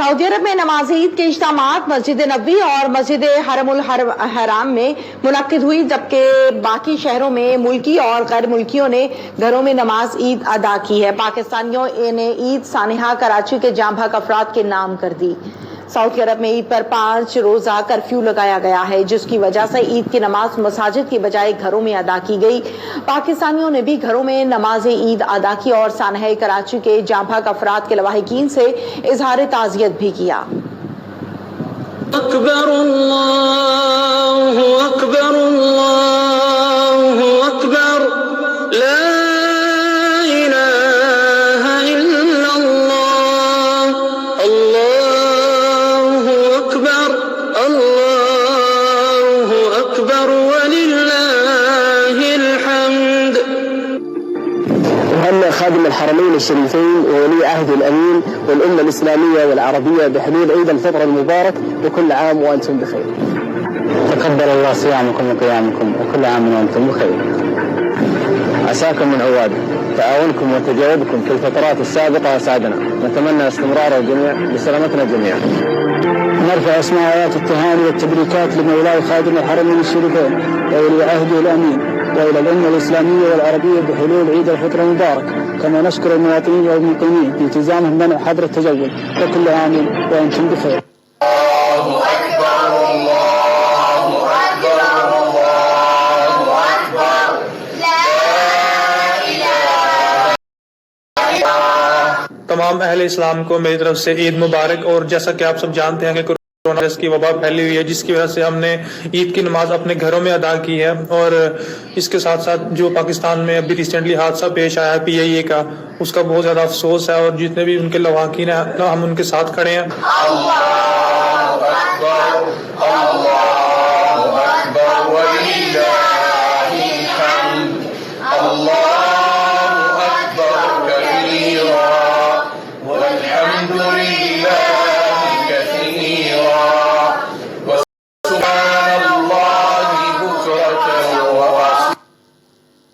Saudi अरब में नमाज ईद के इजतमाआत मस्जिद नबी और मस्जिद الحرام में मुनक्किद हुई, जबकि बाकी शहरों में मुल्की और गैर मुल्कियों ने घरों में नमाज ईद अदा की है। पाकिस्तानियों ने ईद सनाह कराची के जाम भाग अफराद के नाम कर दी। सऊदी अरब में ईद पर 5 रोजा कर्फ्यू लगाया गया है, जिसकी वजह से ईद की नमाज मसाजिद की बजाय घरों में अदा की गई। पाकिस्तानियों ने भी घरों में नमाज ईद अदा की और सनाह कराची के जाम भाग अफराद के लवाहिकीन से इजहार ताज़ियत भी किया। अकबर अल्लाहु अकबर अल्लाहु अकबर ला इलाहा इल्लल्लाह अल्लाहु अकबर वलिल्लाहिल हम्द। وهنئ خادم الحرمين الشريفين وولي عهد الأمين والأمة الإسلامية والعربية بحلول عيد الفطر المبارك، وكل عام وأنتم بخير. تقبل الله صيامكم وقيامكم وكل عام وأنتم بخير. عساكم من عواد تعاونكم وتجاوبكم في الفترات السابقة أسعدنا، نتمنى استمرار الجميع بسلامتنا جميعا. نرفع اسماء آيات التهاني والتبريكات لمولاي خادم الحرمين الشريفين وولي عهده الأمين وإلى الأمة الإسلامية والعربية بحلول عيد الفطر المبارك، كما نشكر المواطنين والمقيمين بالتزامهم بمنع حظر التجول، وكل عام وأنتم بخير. الله أكبر الله أكبر الله أكبر لا إله إلا الله। तमाम अहले इस्लाम को मेरी तरफ से ईद मुबारक। और जैसा कि आप सब जानते हैं कि कोरोना वायरस की वबा फैली हुई है, जिसकी वजह से हमने ईद की नमाज अपने घरों में अदा की है। और इसके साथ साथ जो पाकिस्तान में अभी रिसेंटली हादसा पेश आया है PIA का, उसका बहुत ज़्यादा अफसोस है। और जितने भी उनके लवाकिन हैं हम उनके साथ खड़े हैं। अल्लाहु अकबर अल्लाह